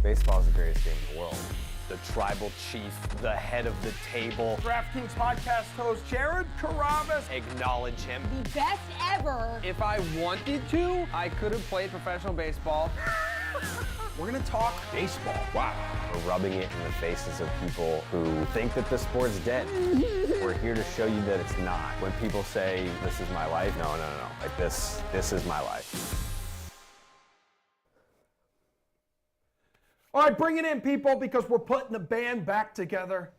Baseball is the greatest game in the world. The tribal chief, the head of the table. DraftKings podcast host Jared Carrabis. Acknowledge him. The best ever. If I wanted to, I could have played professional baseball. We're going to talk baseball. Wow. We're rubbing it in the faces of people who think that the sport's dead. We're here to show you that it's not. When people say, this is my life, no. Like this is my life. All right, bring it in, people, because we're putting the band back together.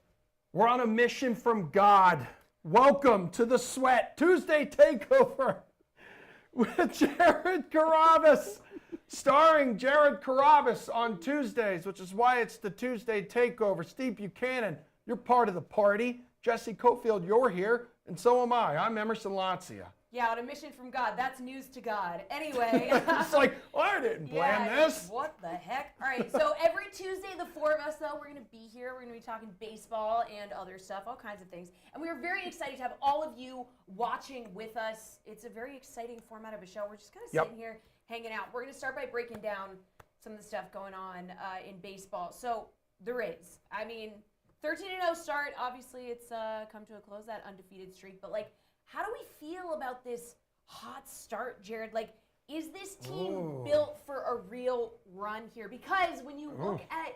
We're on a mission from God. Welcome to the Sweat Tuesday Takeover with Jared Carrabis, starring Jared Carrabis on Tuesdays, which is why it's the Tuesday Takeover. Steve Buchanan, you're part of the party. Jesse Cofield, you're here, and so am I. I'm Emerson Lancia. Yeah, on a mission from God. That's news to God. Anyway. It's like, well, I didn't plan this. What the heck? All right, so every Tuesday, the four of us, though, we're going to be here. We're going to be talking baseball and other stuff, all kinds of things. And we are very excited to have all of you watching with us. It's a very exciting format of a show. We're just kind of sitting here hanging out. We're going to start by breaking down some of the stuff going on in baseball. So the Rays. I mean, 13-0 start. Obviously, it's come to a close, that undefeated streak. But, like, how do we feel about this hot start, Jared? Like, is this team built for a real run here? Because when you look at,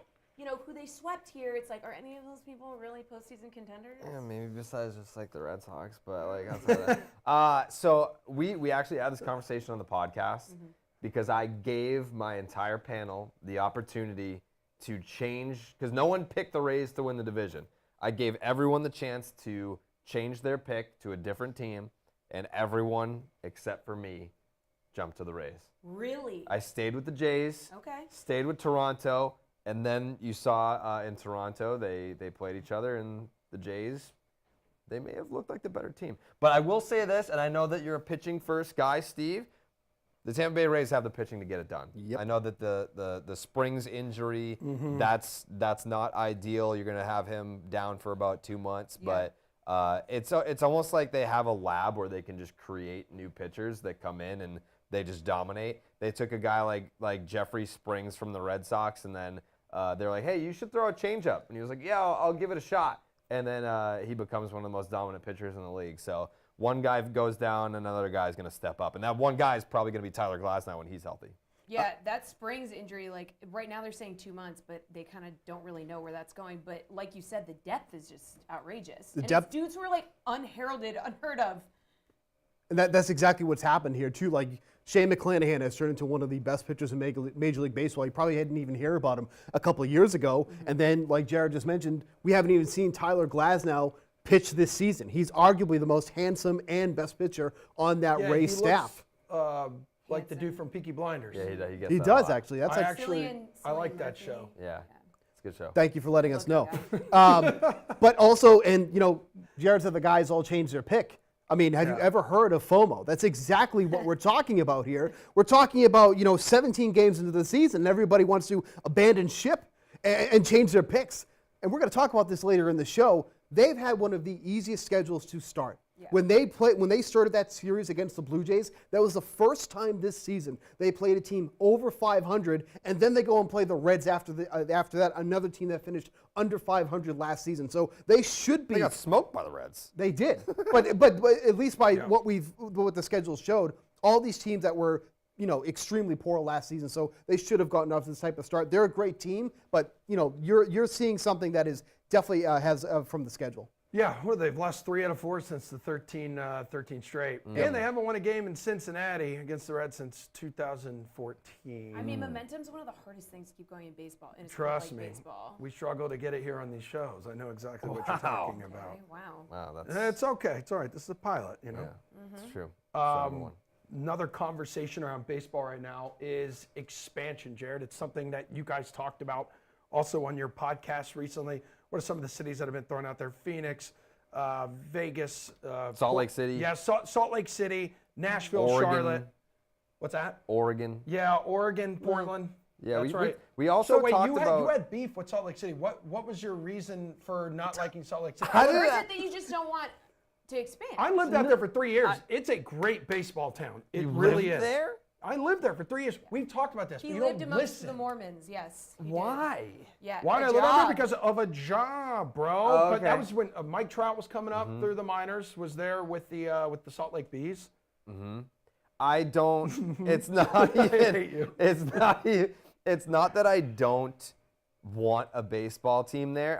who they swept here, it's like, are any of those people really postseason contenders? Yeah, maybe besides just like the Red Sox, but like outside that. So we actually had this conversation on the podcast because I gave my entire panel the opportunity to change, because no one picked the Rays to win the division. I gave everyone the chance to change their pick to a different team, and everyone except for me jumped to the Rays. Really? I stayed with the Jays. Okay. Stayed with Toronto, and then you saw in Toronto they played each other, and the Jays, they may have looked like the better team. But I will say this, and I know that you're a pitching first guy, Steve. The Tampa Bay Rays have the pitching to get it done. Yep. I know that the Springs injury, that's not ideal. You're going to have him down for about 2 months, but it's almost like they have a lab where they can just create new pitchers that come in and they just dominate. They took a guy like Jeffrey Springs from the Red Sox, and then they're like, hey, you should throw a changeup. And he was like, yeah, I'll give it a shot. And then he becomes one of the most dominant pitchers in the league. So one guy goes down, another guy's going to step up. And that one guy is probably going to be Tyler Glasnow when he's healthy. Yeah, that Springs injury, like right now they're saying 2 months, but they kind of don't really know where that's going. But like you said, the depth is just outrageous. And it's dudes who are like unheralded, unheard of. And that's exactly what's happened here too. Like Shane McClanahan has turned into one of the best pitchers in Major League Baseball. You probably hadn't even heard about him a couple of years ago. And then, like Jared just mentioned, we haven't even seen Tyler Glasnow pitch this season. He's arguably the most handsome and best pitcher on that Rays staff. Like the dude from Peaky Blinders. Yeah, he gets He that does a lot. actually. That's I like that show. Yeah, it's a good show. Thank you for letting us know. But also, and Jared said the guys all changed their pick. I mean, have you ever heard of FOMO? That's exactly what we're talking about here. We're talking about 17 games into the season, and everybody wants to abandon ship and change their picks. And we're going to talk about this later in the show. They've had one of the easiest schedules to start. Yeah. When they started that series against the Blue Jays, that was the first time this season they played a team over 500, and then they go and play the Reds after that, another team that finished under 500 last season. So they should be. They got smoked by the Reds. They did, but at least by what the schedule showed, all these teams that were extremely poor last season, so they should have gotten off to this type of start. They're a great team, but you're seeing something that is definitely has from the schedule. Yeah, they've lost 3 out of 4 since the 13 straight. And they haven't won a game in Cincinnati against the Reds since 2014. I mean, momentum's one of the hardest things to keep going in baseball. And it's Trust like me, baseball. we struggle to get it here on these shows. I know exactly what you're talking about. Okay, wow. Wow, It's okay. It's all right. This is a pilot, Yeah, it's true. Another conversation around baseball right now is expansion, Jared. It's something that you guys talked about also on your podcast recently. What are some of the cities that have been thrown out there? Phoenix, Vegas. Salt Lake City. Yeah, Salt Lake City, Nashville, Oregon. Charlotte. What's that? Oregon. Yeah, Oregon, Portland. Yeah, that's right. We also wait, talked you about. had beef with Salt Lake City. What was your reason for not liking Salt Lake City? Or is it that you just don't want to expand? I lived out there for 3 years. It's a great baseball town. It really is. There? I lived there for 3 years. We've talked about this. He but you lived don't amongst listen. the Mormons, yes. he did. Why? Yeah, Why a did I live out job. there? Because of a job, bro. Oh, But that okay. was when Mike Trout was coming up through the minors. Was there with the Salt Lake Bees. I don't. It's not I even. hate you. It's not that I don't want a baseball team there.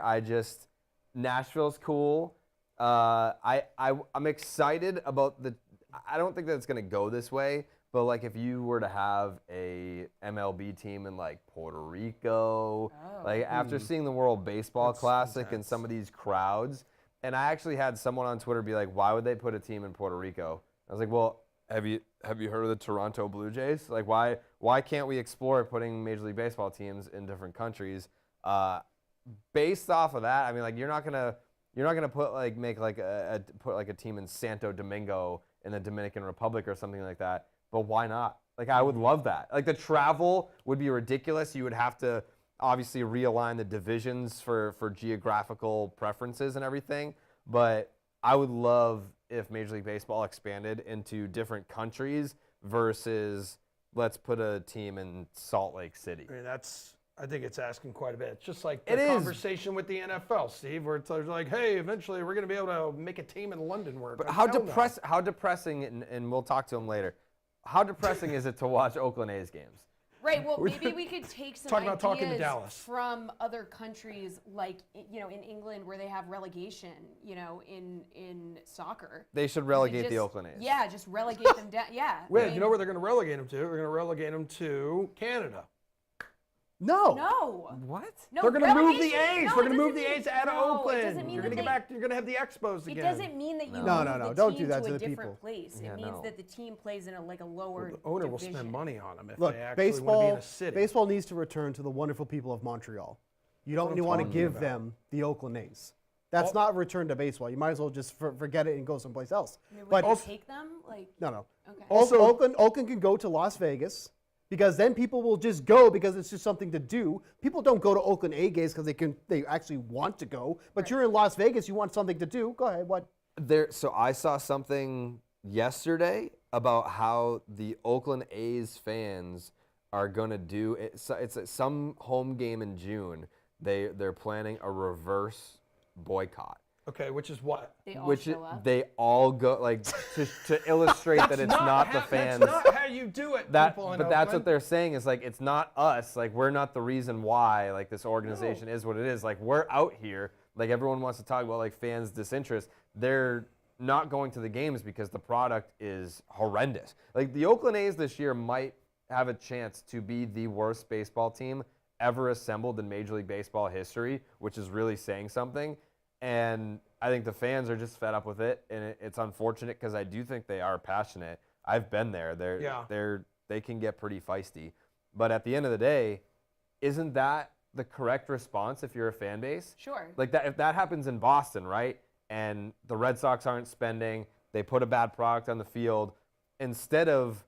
Nashville's cool. I'm excited about the. I don't think that it's gonna go this way, but like if you were to have a MLB team in like Puerto Rico, like after seeing the World Baseball Classic and some of these crowds, and I actually had someone on Twitter be like, "Why would they put a team in Puerto Rico?" I was like, "Well, have you heard of the Toronto Blue Jays? Like, why can't we explore putting Major League Baseball teams in different countries?" Based off of that, I mean, like you're not gonna put a team in Santo Domingo in the Dominican Republic or something like that. But why not? Like I would love that. Like the travel would be ridiculous. You would have to obviously realign the divisions for geographical preferences and everything. But I would love if Major League Baseball expanded into different countries versus let's put a team in Salt Lake City. I mean, I think it's asking quite a bit. It's just like It the is. conversation with the NFL, Steve, where it's like, hey, eventually we're going to be able to make a team in London work. But Like, how hell no. how depressing, and we'll talk to him later. How depressing is it to watch Oakland A's games? Right. Well, maybe we could take some Talk about talking to ideas Dallas. from other countries, like in England, where they have relegation. In soccer. They should We could relegate the just- Oakland A's. Yeah, just relegate them down. Yeah. Wait, I mean, you know where they're going to relegate them to? They're going to relegate them to Canada. No. No. What? No. They're going to move the relegation- A's. no, We're it going to move doesn't the mean- A's out of no, it Oakland. doesn't mean You're that going to get they- back. You're going to have the Expos It again. doesn't mean that you No, move no, no, the don't team do that to to a the different people. place. Yeah, It means no. that the team plays in a lower The owner will division. spend money on them if Look, they actually want to be in a city. baseball needs to return to the wonderful people of Montreal. You don't what I'm want to talking give about. them the Oakland A's. That's not a return to baseball. You might as well just forget it and go someplace else. I mean, would But you take them? Like, no. okay. Also- Oakland can go to Las Vegas because then people will just go because it's just something to do. People don't go to Oakland A games because they actually want to go. But you're in Las Vegas, you want something to do. Go ahead. What? So I saw something yesterday about how the Oakland A's fans are going to do it. So it's some home game in June. They're planning a reverse boycott. Okay, which is what? They all Which show up. they all go like to illustrate that it's not the fans. That's not how you do it, people in But that's what Oakland. they're saying is like it's not us. Like we're not the reason why like this organization is what it is. Like we're out here. Like everyone wants to talk about like fans' disinterest. They're not going to the games because the product is horrendous. Like the Oakland A's this year might have a chance to be the worst baseball team ever assembled in Major League Baseball history, which is really saying something. And I think the fans are just fed up with it, and it's unfortunate because I do think they are passionate. I've been there. They can get pretty feisty. But at the end of the day, isn't that the correct response if you're a fan base? Sure. Like that, if that happens in Boston, right, and the Red Sox aren't spending, they put a bad product on the field, instead of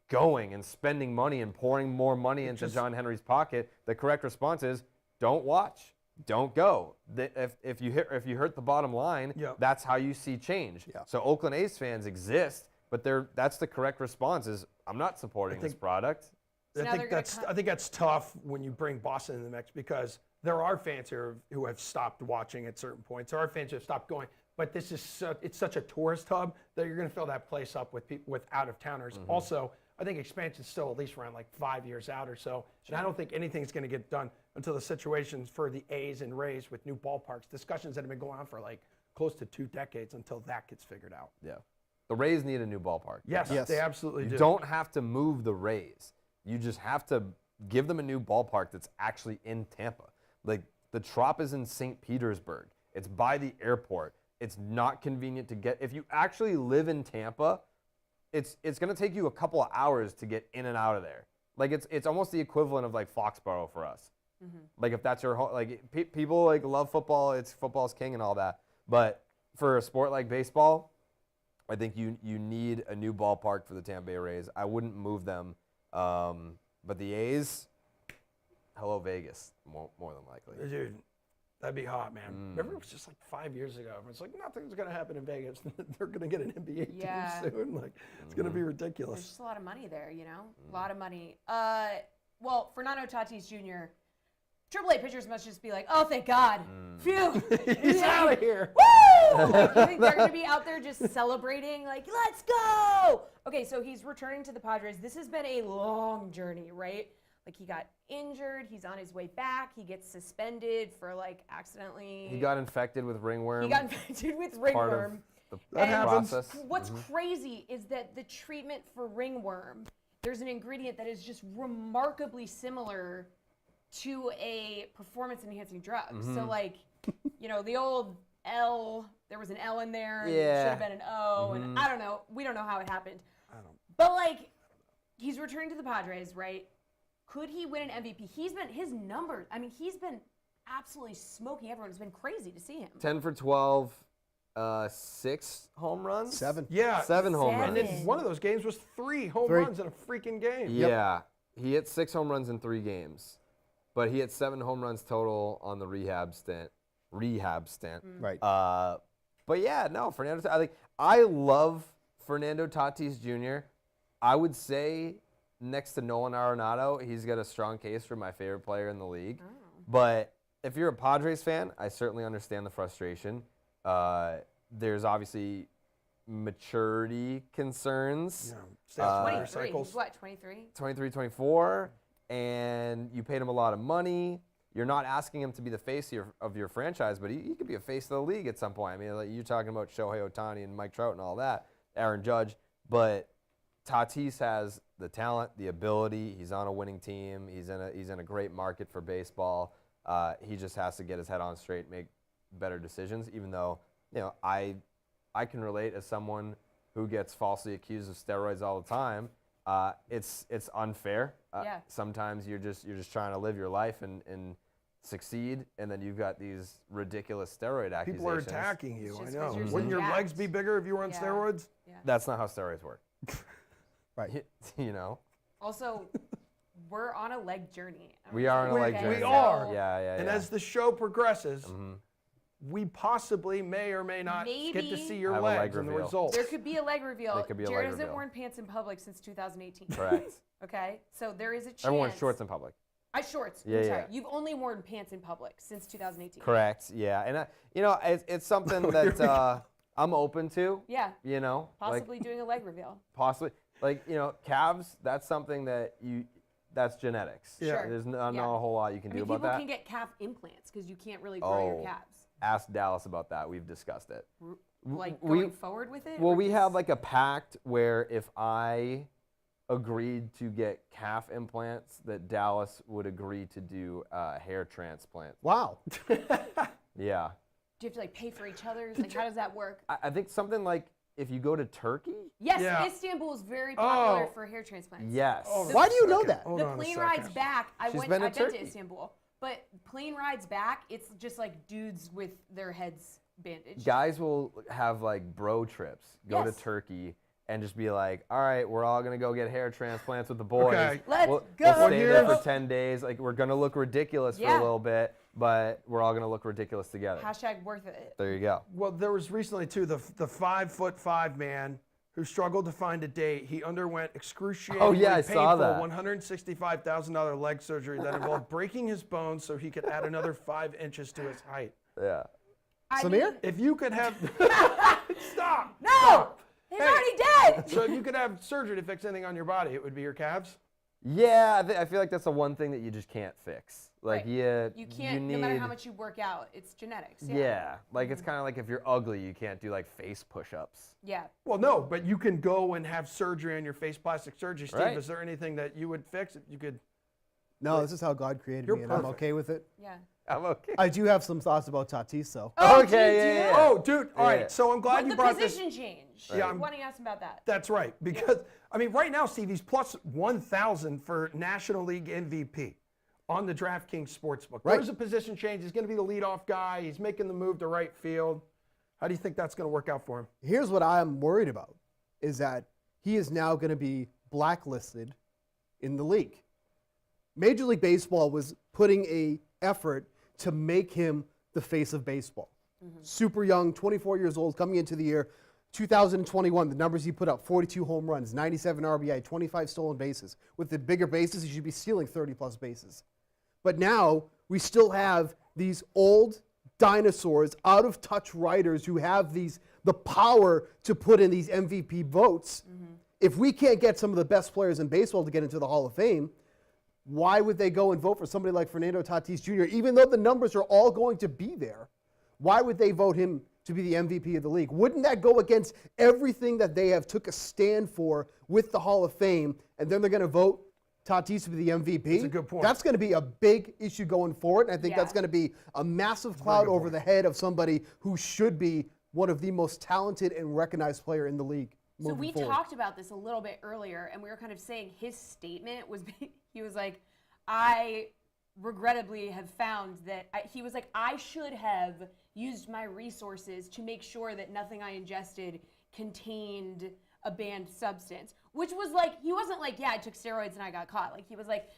going and spending money and pouring more money into John Henry's pocket, the correct response is don't watch, don't go. If you hurt the bottom line, Yep. that's how you see change. Yeah. So Oakland A's fans exist, but that's the correct response is I'm not supporting this product. So now I they're think gonna I think that's tough when you bring Boston in the mix because there are fans here who have stopped watching at certain points. There are fans who have stopped going. But this is it's such a tourist hub that you're going to fill that place up with people with out of towners. Mm-hmm. Also, I think expansion's still at least around like 5 years out or so. And I don't think anything's going to get done until the situations for the A's and Rays with new ballparks, discussions that have been going on for like close to 2 decades until that gets figured out. Yeah. The Rays need a new ballpark. Yes, Yes. they absolutely You do. don't have to move the Rays. You just have to give them a new ballpark that's actually in Tampa. Like the Trop is in St. Petersburg. It's by the airport. It's not convenient to get. If you actually live in Tampa, it's going to take you a couple of hours to get in and out of there. Like it's almost the equivalent of like Foxborough for us. Like if that's your home, like people like love football. It's football's king and all that. But for a sport like baseball, I think you need a new ballpark for the Tampa Bay Rays. I wouldn't move them. But the A's, hello Vegas, more than likely. Dude, That'd be hot, man. Remember, it was just like 5 years ago. It's like nothing's going to happen in Vegas. They're going to get an NBA Yeah. team soon. Like it's going to be There's ridiculous. just a lot of money there, you know? A lot of money. Well, Fernando Tatis Jr., AAA pitchers must just be like, oh, thank God. Phew. He's out of here. Woo! You think they're going to be out there just celebrating, like, let's go? Okay, so he's returning to the Padres. This has been a long journey, right? Like, he got injured. He's on his way back. He gets suspended for, like, accidentally. He got infected with ringworm. He got infected with part ringworm. of the That happens. process. What's crazy is that the treatment for ringworm, there's an ingredient that is just remarkably similar to a performance-enhancing drug. So, like, you know, the old L, there was an L in there, and it should Yeah. have been an O, and I don't know. We don't know how it happened. But, like, he's returning to the Padres, right? Could he win an MVP? His numbers, I mean, he's been absolutely smoking everyone. It's been crazy to see him. 10 for 12, 6 home runs? 7. Yeah. 7 home Seven. And runs. then one of those games was 3 home 3. runs in a freaking game. Yeah. He hit 6 home runs in 3 games. But he had 7 home runs total on the rehab stint. Right. But yeah, no, Fernando. I love Fernando Tatis Jr. I would say next to Nolan Arenado, he's got a strong case for my favorite player in the league. But if you're a Padres fan, I certainly understand the frustration. There's obviously maturity concerns. Yeah. Stay off 23. motorcycles. He's what, 23? 23, 24, and you paid him a lot of money. You're not asking him to be the face of your franchise, but he could be a face of the league at some point. I mean, like you're talking about Shohei Ohtani and Mike Trout and all that, Aaron Judge, but Tatis has the talent, the ability. He's on a winning team. He's in a great market for baseball. He just has to get his head on straight, make better decisions. Even though, you know, I can relate as someone who gets falsely accused of steroids all the time. It's unfair. Yeah. Sometimes you're just trying to live your life and succeed, and then you've got these ridiculous steroid accusations. People are attacking you. It's I just know. 'cause you're so Wouldn't your legs jacked. be bigger if you were on Yeah. steroids? That's not how steroids work. Right. You know, Also, we're on a leg journey. we are on a leg Okay, journey. We are. Yeah. And as the show progresses, we possibly may or may not get to Maybe see your have a leg legs and the reveal. results. There could be a leg reveal. There could be a Jared leg hasn't reveal. worn pants in public since 2018. Correct. Okay, so there is a chance. Everyone wears shorts in public. Shorts. Yeah, I'm sorry. yeah. You've only worn pants in public since 2018. Correct. Yeah, and it's something that I'm open to. Yeah, You know, possibly doing a leg reveal. possibly calves. That's something that's genetics. Yeah. Sure. There's not Yeah. a whole lot you can I mean, do about people that. can get calf implants because you can't really grow your Oh. calves. Ask Dallas about that. We've discussed it. Like we- going forward with it. Well, or we just- have like a pact where if I agreed to get calf implants, that Dallas would agree to do hair transplants. Wow. Yeah. Do you have to like pay for each other's? Like, how does that work? I think something like if you go to Turkey. Yes, Yeah. Istanbul is very popular Oh. for hair transplants. Yes. Why do you know that? Hold The on a plane second. rides back. She's I've been to been to Turkey. Istanbul, but plane rides back. It's just like dudes with their heads bandaged. Guys will have like bro trips, go Yes. to Turkey, and just be like, all right, we're all going to go get hair transplants with the boys. Okay. Let's we'll, go. We'll stay there Here's- for 10 days. Like, we're going to look ridiculous for Yeah. a little bit, but we're all going to look ridiculous together. Hashtag worth it. There you go. Well, there was recently too the 5'5" man who struggled to find a date. He underwent excruciatingly Oh, yeah, I painful saw that. $165,000 leg surgery that involved breaking his bones so he could add another 5 inches to his height. Yeah. I Samir? mean, If you could have stop. no, Stop. he's Hey. already dead. So if you could have surgery to fix anything on your body, it would be your calves. Yeah, I feel like that's the one thing that you just can't fix. Like, Right. You can't, need, no matter how much you work out, it's genetics. Yeah, like it's kind of like if you're ugly, you can't do like face push-ups. Yeah. Well, no, but you can go and have surgery on your face, plastic surgery. Steve, Right. is there anything that you would fix if you could? No, this is how God created You're me, and I'm perfect. okay with it. Yeah. I'm okay. I do have some thoughts about Tatis, though. Oh, Okay, do you yeah, do? yeah. Oh, dude. All Yeah. right. So I'm glad But you the brought this. position change. Yeah, I'm- Why don't you ask him about that? That's right. Because, I mean, right now, Steve, he's plus 1,000 for National League MVP on the DraftKings Sportsbook. Right. There's a position change. He's going to be the leadoff guy. He's making the move to right field. How do you think that's going to work out for him? Here's what I'm worried about, is that he is now going to be blacklisted in the league. Major League Baseball was putting a effort to make him the face of baseball. Super young, 24 years old, coming into the year. 2021, the numbers he put up, 42 home runs, 97 RBI, 25 stolen bases. With the bigger bases, he should be stealing 30-plus bases. But now we still have these old dinosaurs, out-of-touch writers who have the power to put in these MVP votes. If we can't get some of the best players in baseball to get into the Hall of Fame, why would they go and vote for somebody like Fernando Tatis Jr., even though the numbers are all going to be there? Why would they vote him to be the MVP of the league? Wouldn't that go against everything that they have took a stand for with the Hall of Fame, and then they're going to vote Tatis to be the MVP? That's a good point. That's going to be a big issue going forward, and I think Yeah. that's going to be a massive cloud over the head of somebody who should be one of the most talented and recognized player in the league. So we forward. talked about this a little bit earlier, and we were kind of saying his statement was, he was like, I regrettably have found that, he was like, I should have used my resources to make sure that nothing I ingested contained a banned substance, which was like, he wasn't like, yeah, I took steroids and I got caught. Like, he was like,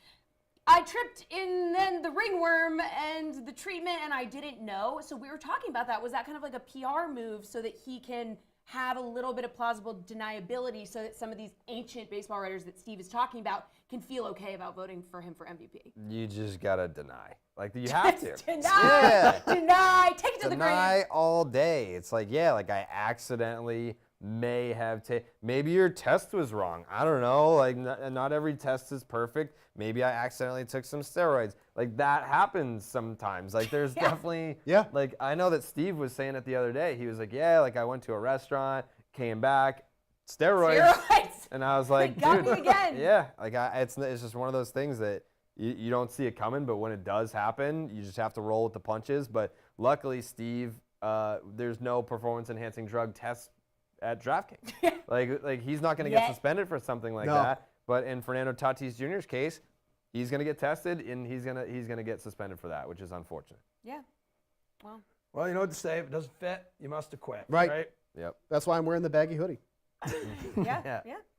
I tripped in then the ringworm and the treatment and I didn't know. So we were talking about that. Was that kind of like a PR move so that he can have a little bit of plausible deniability so that some of these ancient baseball writers that Steve is talking about can feel okay about voting for him for MVP? You just gotta deny. Like you have to. Deny, Yeah. deny, take it to the grave. Deny all day. It's like, yeah, like I accidentally may have maybe your test was wrong. I don't know. Like not every test is perfect. Maybe I accidentally took some steroids. Like that happens sometimes. Like there's definitely, Yeah. Like I know that Steve was saying it the other day. He was like, yeah, like I went to a restaurant, came back, steroids. Steroids. And I was like, They got dude, me again. yeah, like it's just one of those things that you don't see it coming, but when it does happen, you just have to roll with the punches. But luckily, Steve, there's no performance-enhancing drug tests at DraftKings. like he's not going to get suspended for something like that. But in Fernando Tatis Jr.'s case, he's going to get tested and he's gonna get suspended for that, which is unfortunate. Yeah. Well. Well, you know what to say. If it doesn't fit, you must have quit. Right. Yep. That's why I'm wearing the baggy hoodie. Yeah.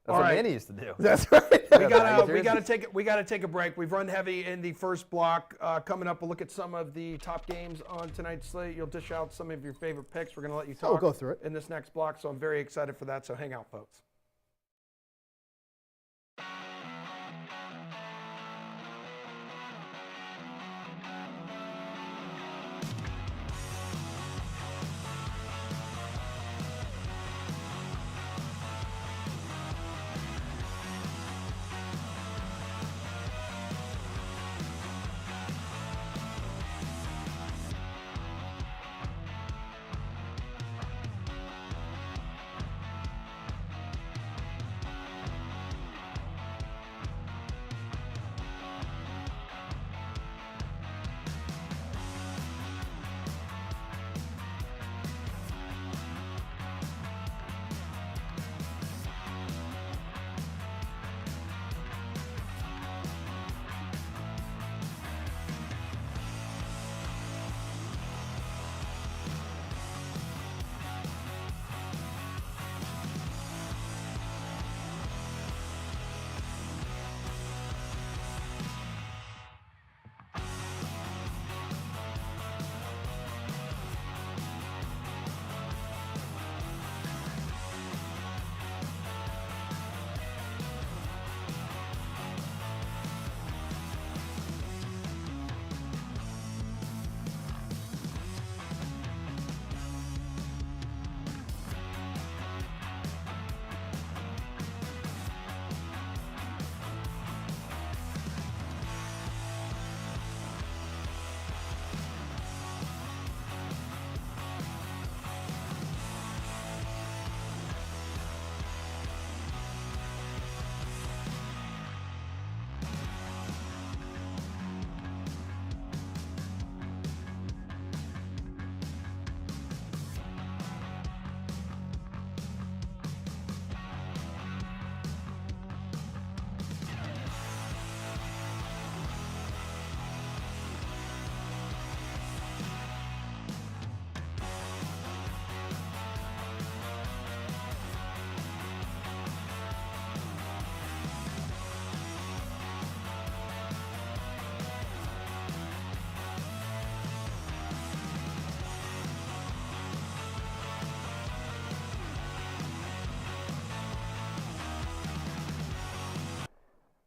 That's All what right. Manny used to do. That's right. We gotta take a break. We've run heavy in the first block. Coming up, we'll look at some of the top games on tonight's slate. You'll dish out some of your favorite picks. We're gonna let you talk. We'll go through it in this next block. So I'm very excited for that. So hang out, folks.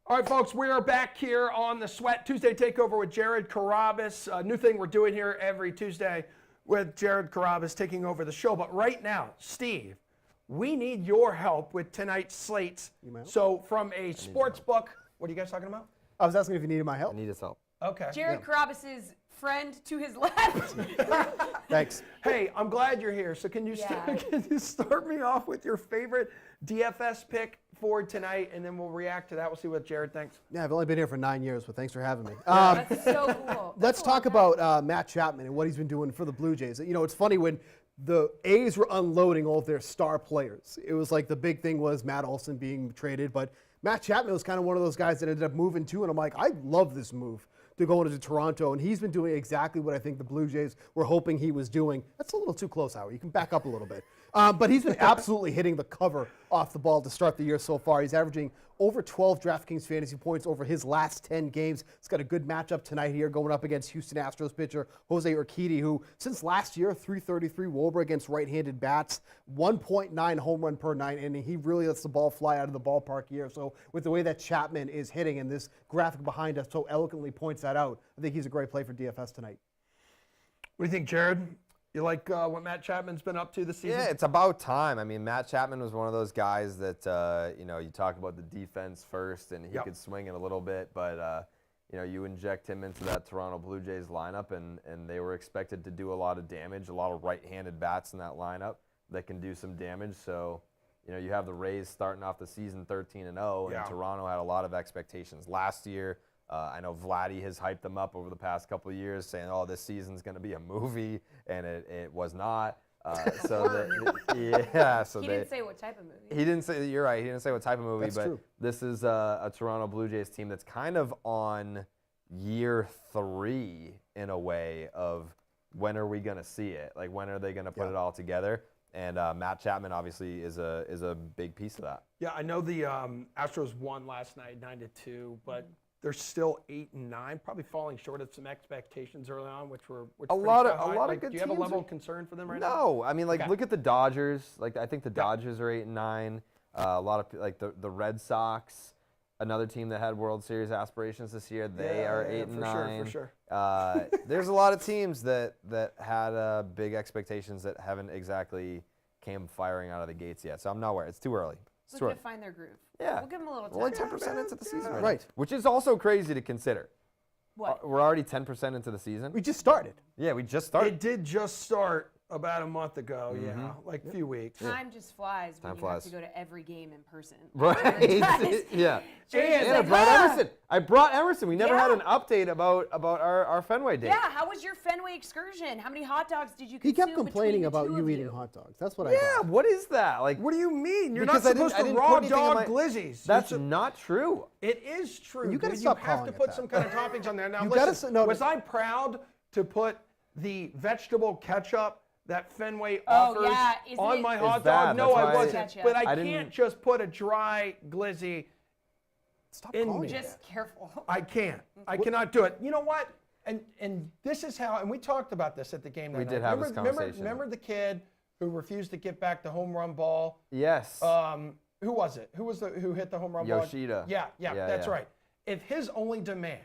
All right, folks, we are back here on the Sweat Tuesday Takeover with Jared Carabas. A new thing we're doing here every Tuesday with Jared Carabas taking over the show. But right now, Steve, we need your help with tonight's slates. So from a sports book, what are you guys talking about? I was asking if you needed my help. I need his help. Okay. Jared Carabas's friend to his left. Thanks. Hey, I'm glad you're here. So can you start me off with your favorite DFS pick for tonight, and then we'll react to that. We'll see what Jared thinks. Yeah, I've only been here for 9 years, but thanks for having me. That's so cool. Let's talk about Matt Chapman and what he's been doing for the Blue Jays. You know, it's funny when the A's were unloading all of their star players. It was like the big thing was Matt Olson being traded, but Matt Chapman was kind of one of those guys that ended up moving too, and I'm like, I love this move to go into Toronto, and he's been doing exactly what I think the Blue Jays were hoping he was doing. That's a little too close, Howard. You can back up a little bit. But he's been absolutely hitting the cover off the ball to start the year so far. He's averaging over 12 DraftKings fantasy points over his last 10 games. He's got a good matchup tonight here going up against Houston Astros pitcher Jose Urquidy, who since last year, 333 WOBA against right-handed bats, 1.9 home run per 9 inning. He really lets the ball fly out of the ballpark here. So with the way that Chapman is hitting, and this graphic behind us so eloquently points that out, I think he's a great play for DFS tonight. What do you think, Jared? You like what Matt Chapman's been up to this season? Yeah, it's about time. I mean, Matt Chapman was one of those guys that, you talk about the defense first, and he could swing it a little bit, but, you inject him into that Toronto Blue Jays lineup, and they were expected to do a lot of damage, a lot of right-handed bats in that lineup that can do some damage. So, you have the Rays starting off the season 13-0, and Toronto had a lot of expectations last year. I know Vladdy has hyped them up over the past couple of years, saying, "Oh, this season's going to be a movie," and it was not. So he didn't say what type of movie. He didn't say. You're right. He didn't say what type of movie. That's but true. This is a Toronto Blue Jays team that's kind of on year 3 in a way of when are we going to see it? Like when are they going to put it all together? And Matt Chapman obviously is a big piece of that. Yeah, I know the Astros won last night 9-2, but they're still 8-9, probably falling short of some expectations early on, which were A lot of like, good do you have a teams level are- of concern for them right now? No, I mean, like, Okay. look at the Dodgers. Like, I think the Dodgers are 8-9. A lot of like the Red Sox, another team that had World Series aspirations this year. They are 8-9. For sure. There's a lot of teams that had big expectations that haven't exactly came firing out of the gates yet. So I'm not worried. It's too early. It's too Looking early. to find their groove. Yeah. We'll give them a little time. We're only 10% into the season, Right. Which is also crazy to consider. What? We're already 10% into the season. We just started. Yeah, we just started. It did just start about a month ago, like a few weeks. Time just flies when Time you flies. have to go to every game in person. Right. yeah. And I brought Emerson. I brought Emerson. We never had an update about our Fenway date. Yeah, how was your Fenway excursion? How many hot dogs did you He consume kept complaining between the about two you of eating hot dogs. That's what I Yeah, got. what is that? Like, What do you mean? You're Because not I didn't- supposed I to didn't put raw anything in dog my- glizzies. that's You're not true. It is true. You gotta dude. stop You have calling to it put that. some kind of toppings on there. Now, You listen, gotta was I proud to put the vegetable ketchup that Fenway Oh, offers yeah. Isn't on it- my It's hot bad. dog? No, That's I why wasn't. Ketchup. But I I didn't- can't just put a dry glizzy. Stop In calling me. it that. Just careful. I can't. I cannot do it. You know what? And this is how. And we talked about this at the game that We night. did have this Remember- conversation. Remember the kid who refused to get back the home run ball? Yes. Who was it? Who hit the home run ball? Yoshida. Yeah, that's yeah. right. If his only demand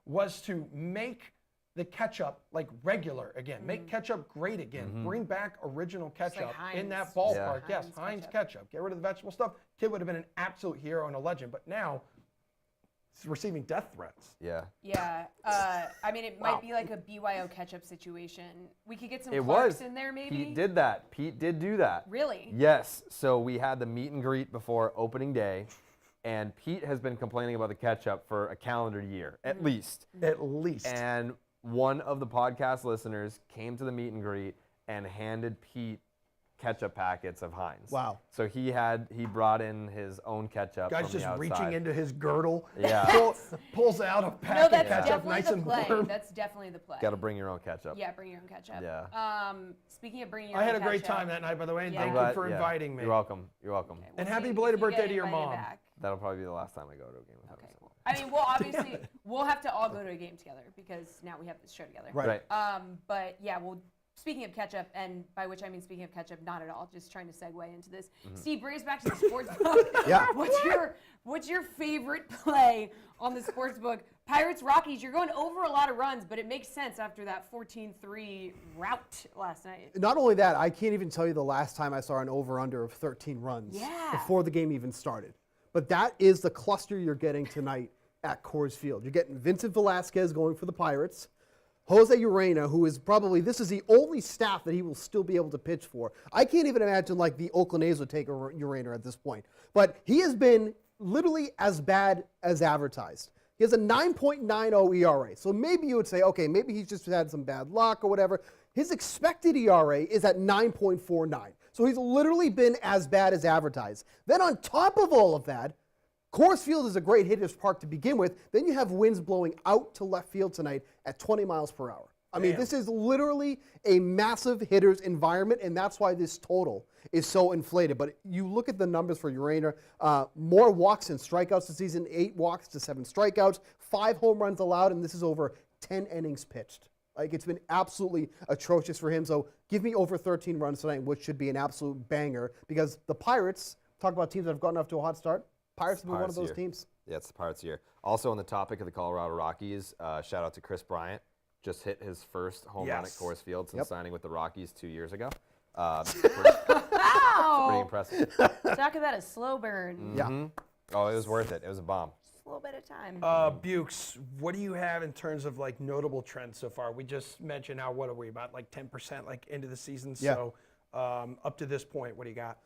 was to make the ketchup like regular again, make ketchup great again, bring back original ketchup in that Heinz. ballpark. Yeah. Yes, Heinz ketchup. Get rid of the vegetable stuff. Kid would have been an absolute hero and a legend. But now he's receiving death threats. yeah. Yeah. I mean, it might be like a BYO ketchup situation. We could get some It Clarks was. in there, maybe. Pete did that. Pete did do that. Really? Yes. So we had the meet and greet before opening day, and Pete has been complaining about the ketchup for a calendar year, at least. At least. And one of the podcast listeners came to the meet and greet and handed Pete ketchup packets of Heinz. Wow. So he brought in his own ketchup Guy's from just the outside. reaching into his girdle. Yeah. pulls out a No, packet of that's ketchup, definitely nice the and play. warm. That's definitely the play. Got to bring your own ketchup. Yeah, bring your own ketchup. Yeah. Speaking of bringing your I own had a great ketchup, time that night, by the way, and Yeah. thank But, you for yeah, inviting me. You're welcome. You're welcome. Okay, And we'll happy see if belated you birthday get to your invited mom. back. That'll probably be the last time I go to a game with Okay. Emerson. I mean, we'll obviously we'll have to all go to a game together because now we have this show together. Right. Right. But yeah, we'll speaking of ketchup, and by which I mean speaking of ketchup, not at all. Just trying to segue into this. Steve, bring us back to the sports book. Yeah. What's your favorite play on the sports book? Pirates Rockies. You're going over a lot of runs, but it makes sense after that 14-3 rout last night. Not only that, I can't even tell you the last time I saw an over-under of 13 runs before the game even started. But that is the cluster you're getting tonight at Coors Field. You're getting Vincent Velasquez going for the Pirates. Jose Urena, who is probably, this is the only staff that he will still be able to pitch for. I can't even imagine like the Oakland A's would take Urena at this point. But he has been literally as bad as advertised. He has a 9.90 ERA. So maybe you would say, okay, maybe he's just had some bad luck or whatever. His expected ERA is at 9.49. So he's literally been as bad as advertised. Then on top of all of that, Coors Field is a great hitter's park to begin with. Then you have winds blowing out to left field tonight at 20 miles per hour. I mean, this is literally a massive hitter's environment, and that's why this total is so inflated. But you look at the numbers for Urena, more walks and strikeouts this season, 8 walks to 7 strikeouts, 5 home runs allowed, and this is over 10 innings pitched. Like, it's been absolutely atrocious for him. So give me over 13 runs tonight, which should be an absolute banger, because the Pirates, talk about teams that have gotten off to a hot start, Pirates have been one of those teams. Yeah, it's the Pirates year. Also on the topic of the Colorado Rockies, shout out to Chris Bryant. Just hit his first home run at Coors Field since signing with the Rockies 2 years ago. Pretty impressive. Talk about a slow burn. Yeah. Oh, it was worth it. It was a bomb. Just a little bit of time. Bukes, what do you have in terms of like notable trends so far? We just mentioned how, what are we, about like 10% like into the season? Yeah. So up to this point, what do you got?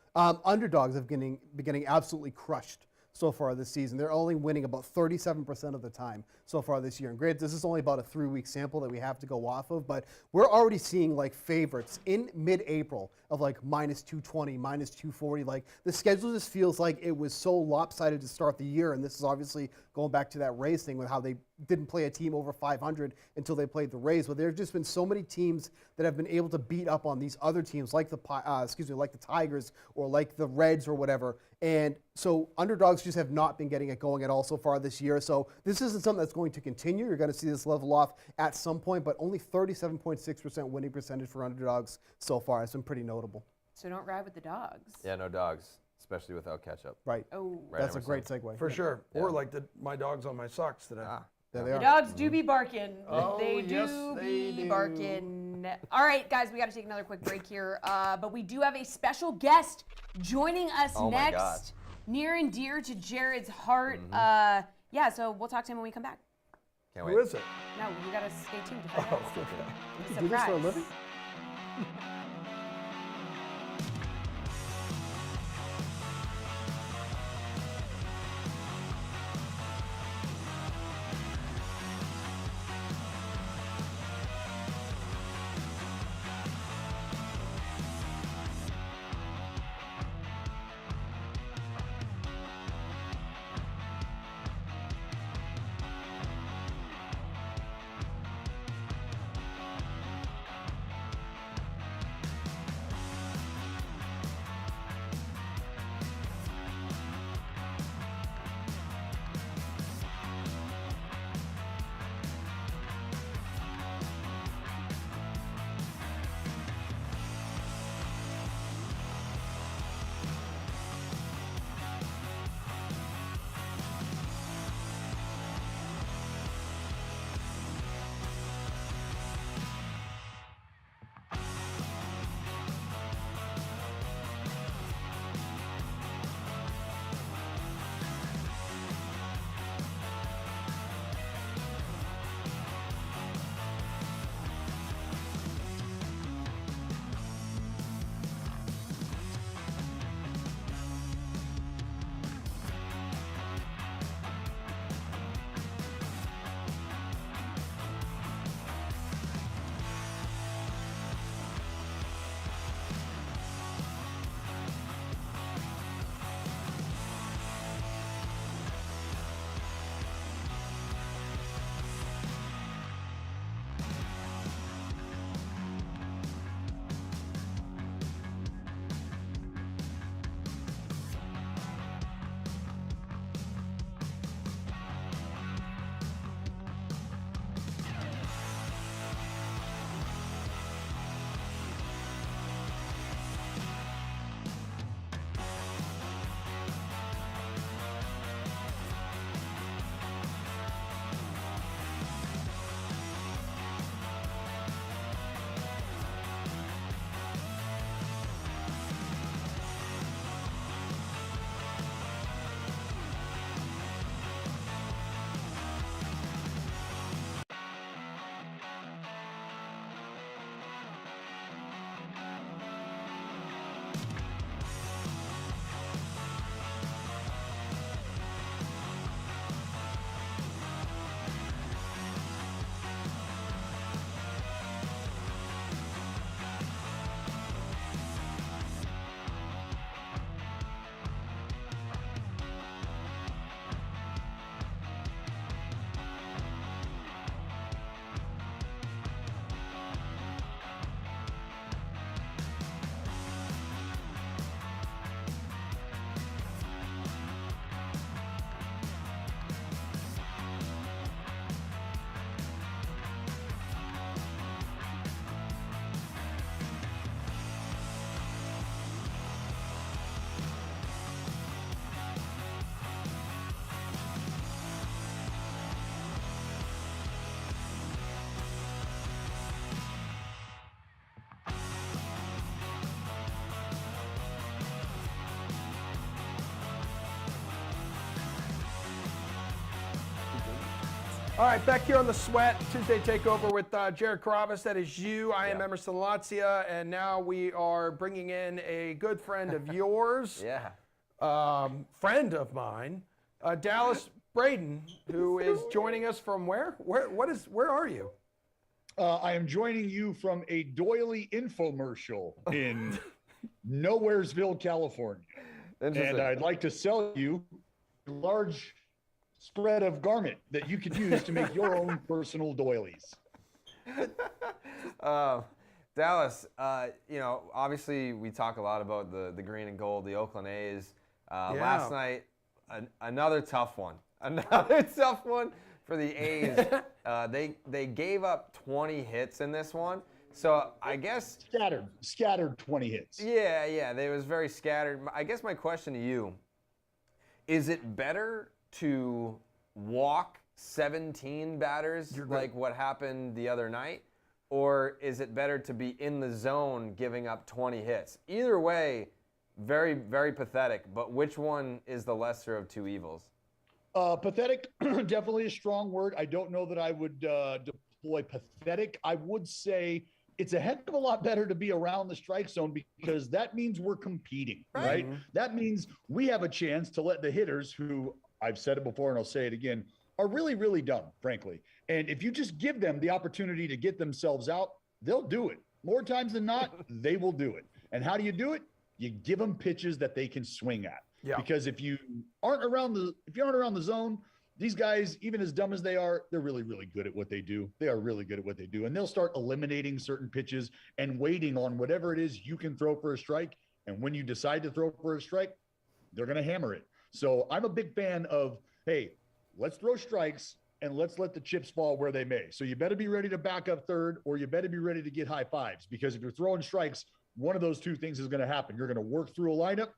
Underdogs have been getting absolutely crushed so far this season. They're only winning about 37% of the time so far this year. And granted, this is only about a 3-week sample that we have to go off of, but we're already seeing like favorites in mid-April of like minus 220, minus 240. Like the schedule just feels like it was so lopsided to start the year. And this is obviously going back to that Rays thing with how they didn't play a team over 500 until they played the Rays. But there have just been so many teams that have been able to beat up on these other teams like the like the Tigers or like the Reds or whatever. And so underdogs just have not been getting it going at all so far this year. So this isn't something that's going to continue. You're going to see this level off at some point, but only 37.6% winning percentage for underdogs so far. It's been pretty notable. So don't ride with the dogs. Yeah, no dogs, especially without ketchup. Right. Oh. Right, That's a Emerson? great segue. For sure. Or like my dogs on my socks today. There they The are. dogs do be barking. Oh, they yes, do they be do. barking. All right, guys, we got to take another quick break here. But we do have a special guest joining us Oh my God. next. Near and dear to Jared's heart. Yeah, so we'll talk to him when we come back. Can't wait. Who is it? No, you got to stay tuned to find out. Oh, okay. It's a You do this for a surprise. living? All right, back here on the Sweat Tuesday Takeover with Jared Carabas. That is you. I am Emerson Latzia, and now we are bringing in a good friend of yours, friend of mine, Dallas Braden, who is joining us from where? Where are you? I am joining you from a doily infomercial in Nowheresville, California. And I'd like to sell you a large spread of garment that you could use to make your own personal doilies. Dallas, obviously we talk a lot about the green and gold, the Oakland A's. Last night, another tough one. Another tough one for the A's. They gave up 20 hits in this one. So I guess scattered 20 hits. Yeah, they was very scattered. I guess my question to you, is it better to walk 17 batters like what happened the other night, or is it better to be in the zone giving up 20 hits? Either way, very, very pathetic, but which one is the lesser of two evils? Pathetic, definitely a strong word. I don't know that I would deploy pathetic. I would say it's a heck of a lot better to be around the strike zone because that means we're competing, right? Mm-hmm. That means we have a chance to let the hitters who, I've said it before and I'll say it again, are really, really dumb, frankly. And if you just give them the opportunity to get themselves out, they'll do it. More times than not, they will do it. And how do you do it? You give them pitches that they can swing at. Yeah. Because if you aren't around the zone, these guys, even as dumb as they are, they're really, really good at what they do. They are really good at what they do. And they'll start eliminating certain pitches and waiting on whatever it is you can throw for a strike. And when you decide to throw for a strike, they're going to hammer it. So I'm a big fan of, hey, let's throw strikes and let's let the chips fall where they may. So you better be ready to back up third, or you better be ready to get high fives, because if you're throwing strikes, one of those two things is going to happen. You're going to work through a lineup,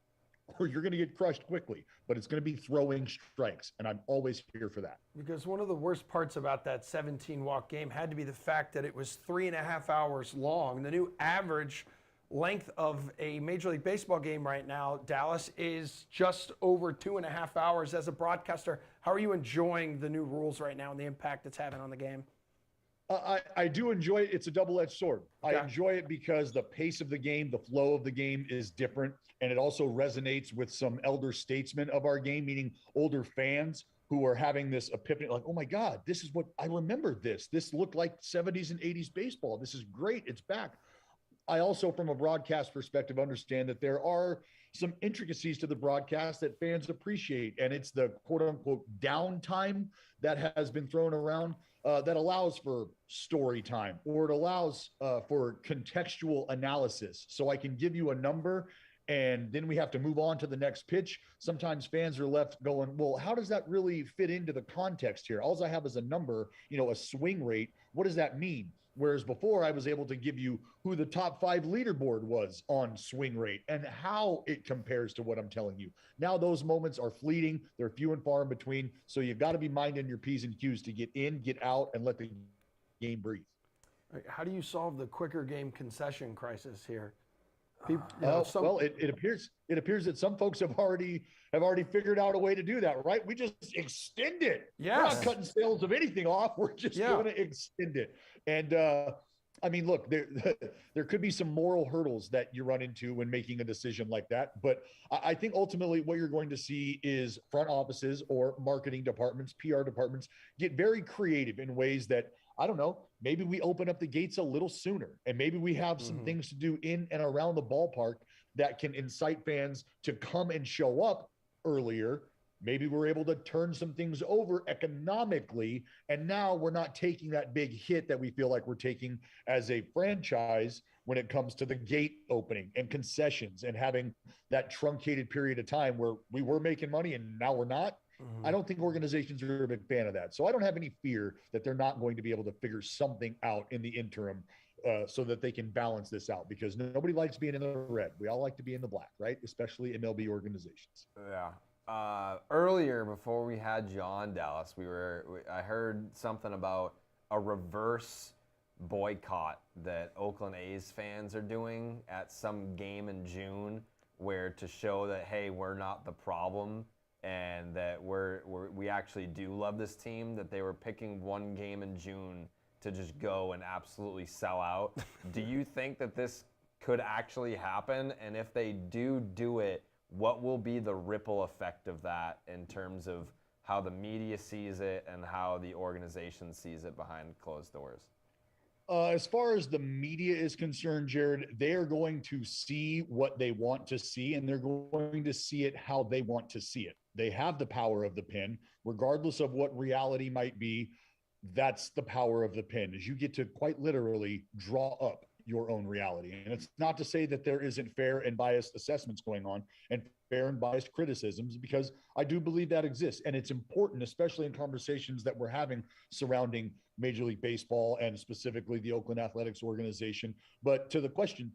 or you're going to get crushed quickly, but it's going to be throwing strikes, and I'm always here for that. Because one of the worst parts about that 17-walk game had to be the fact that it was 3.5 hours long. The new average length of a Major League Baseball game right now, Dallas, is just over 2.5 hours. As a broadcaster, how are you enjoying the new rules right now and the impact it's having on the game? I do enjoy it. It's a double-edged sword. Okay. I enjoy it because the pace of the game, the flow of the game is different. And it also resonates with some elder statesmen of our game, meaning older fans who are having this epiphany, like, oh my God, this is what I remember this. This looked like 70s and 80s baseball. This is great. It's back. I also, from a broadcast perspective, understand that there are some intricacies to the broadcast that fans appreciate. And it's the quote unquote downtime that has been thrown around that allows for story time, or it allows for contextual analysis. So I can give you a number and then we have to move on to the next pitch. Sometimes fans are left going, well, how does that really fit into the context here? All I have is a number, a swing rate. What does that mean? Whereas before I was able to give you who the top 5 leaderboard was on swing rate and how it compares to what I'm telling you. Now those moments are fleeting. They're few and far in between. So you've got to be minding your P's and Q's to get in, get out, and let the game breathe. How do you solve the quicker game concession crisis here? Well, it appears that some folks have already figured out a way to do that, right? We just extend it. Yes. We're not cutting sales of anything off. We're just going to extend it. And I mean, look, there could be some moral hurdles that you run into when making a decision like that. But I think ultimately what you're going to see is front offices or marketing departments, PR departments, get very creative in ways that, I don't know, maybe we open up the gates a little sooner, and maybe we have some things to do in and around the ballpark that can incite fans to come and show up earlier. Maybe we're able to turn some things over economically, and now we're not taking that big hit that we feel like we're taking as a franchise when it comes to the gate opening and concessions and having that truncated period of time where we were making money and now we're not. I don't think organizations are a big fan of that. So I don't have any fear that they're not going to be able to figure something out in the interim so that they can balance this out, because nobody likes being in the red. We all like to be in the black, right? Especially MLB organizations. Yeah. Earlier, before we had you on, Dallas, I heard something about a reverse boycott that Oakland A's fans are doing at some game in June, where to show that, hey, we're not the problem, and that we actually do love this team, that they were picking one game in June to just go and absolutely sell out. Do you think that this could actually happen? And if they do it, what will be the ripple effect of that in terms of how the media sees it and how the organization sees it behind closed doors? As far as the media is concerned, Jared, they are going to see what they want to see, and they're going to see it how they want to see it. They have the power of the pen, regardless of what reality might be. That's the power of the pen, is you get to quite literally draw up your own reality. And it's not to say that there isn't fair and biased assessments going on and fair and biased criticisms, because I do believe that exists. And it's important, especially in conversations that we're having surrounding Major League Baseball and specifically the Oakland Athletics organization. But to the question,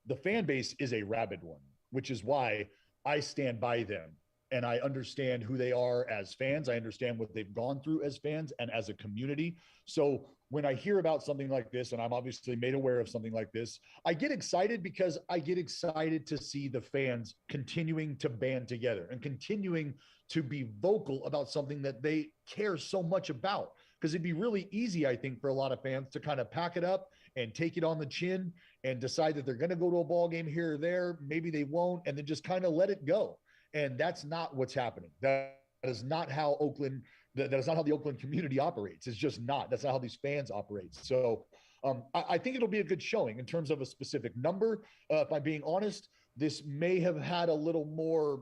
the fan base is a rabid one, which is why I stand by them. And I understand who they are as fans. I understand what they've gone through as fans and as a community. So when I hear about something like this, and I'm obviously made aware of something like this, I get excited, because I get excited to see the fans continuing to band together and continuing to be vocal about something that they care so much about. Because it'd be really easy, I think, for a lot of fans to kind of pack it up and take it on the chin and decide that they're going to go to a ball game here or there. Maybe they won't, and then just kind of let it go. And that's not what's happening. That is not how Oakland, that is not how the Oakland community operates. It's just not. That's not how these fans operate. So I think it'll be a good showing in terms of a specific number. If I'm being honest, this may have had a little more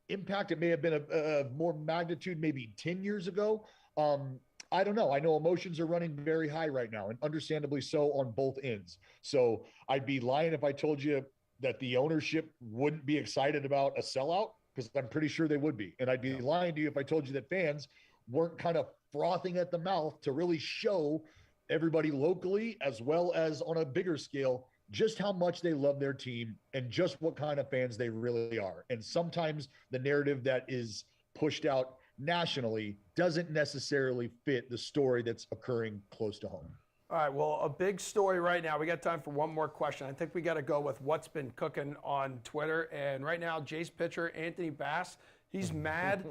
impact. It may have been a more magnitude maybe 10 years ago. I don't know. I know emotions are running very high right now, and understandably so on both ends. So I'd be lying if I told you that the ownership wouldn't be excited about a sellout, because I'm pretty sure they would be. And I'd be lying to you if I told you that fans weren't kind of frothing at the mouth to really show everybody locally, as well as on a bigger scale, just how much they love their team and just what kind of fans they really are. And sometimes the narrative that is pushed out nationally doesn't necessarily fit the story that's occurring close to home. All right, well, a big story right now. We got time for one more question. I think we got to go with what's been cooking on Twitter. And right now, Jays pitcher Anthony Bass, he's mad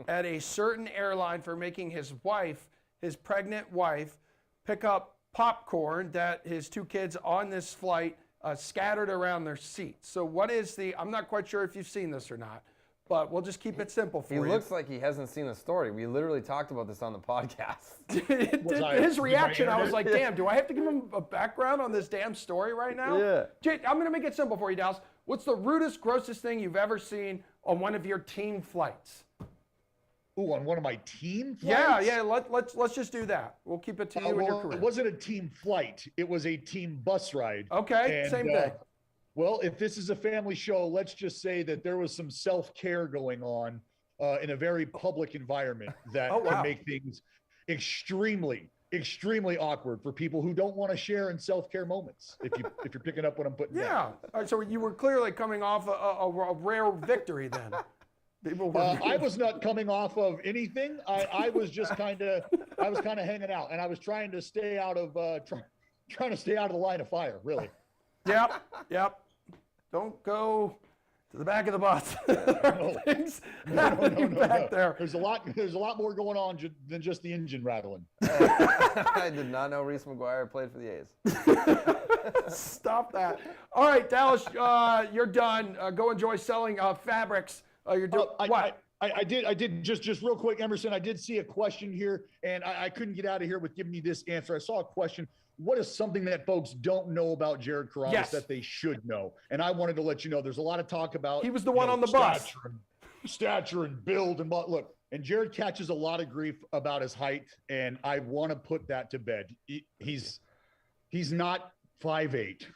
at a certain airline for making his wife, his pregnant wife, pick up popcorn that his two kids on this flight scattered around their seats. So what is the, I'm not quite sure if you've seen this or not, but we'll just keep it simple for you. He looks like he hasn't seen the story. We literally talked about this on the podcast. His reaction, I was like, damn, do I have to give him a background on this damn story right now? Yeah. Jay, I'm going to make it simple for you, Dallas. What's the rudest, grossest thing you've ever seen on one of your team flights? Ooh, on one of my team flights? Yeah, let's just do that. We'll keep it to you and your career. It wasn't a team flight. It was a team bus ride. Okay, and, same thing. Well, if this is a family show, let's just say that there was some self-care going on in a very public environment that can make things extremely, extremely awkward for people who don't want to share in self-care moments. If you're picking up what I'm putting down. Yeah. All right, so you were clearly coming off a rare victory then. I was not coming off of anything. I was just kind of hanging out, and I was trying to stay out of trying to stay out of the line of fire, really. Yep. Don't go to the back of the bus. Things back there. There's a lot more going on than just the engine rattling. I did not know Reese McGuire played for the A's. Stop that. All right, Dallas, you're done. Go enjoy selling fabrics. You're doing what? I did just real quick, Emerson. I did see a question here, and I couldn't get out of here with giving you this answer. I saw a question. What is something that folks don't know about Jared Carrabis that they should know? And I wanted to let you know there's a lot of talk about he was the one on the bus. Stature and build and look. And Jared catches a lot of grief about his height, and I want to put that to bed. He's not 5'8".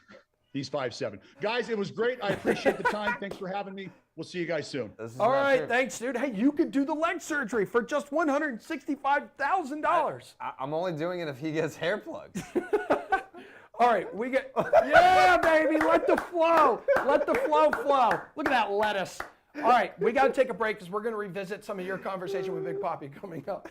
He's 5'7". Guys, it was great. I appreciate the time. Thanks for having me. We'll see you guys soon. All right, thanks, dude. Hey, you could do the leg surgery for just $165,000. I'm only doing it if he gets hair plugs. All right, we get, yeah, baby, let the flow. Let the flow flow. Look at that lettuce. All right, we got to take a break because we're going to revisit some of your conversation with Big Papi coming up.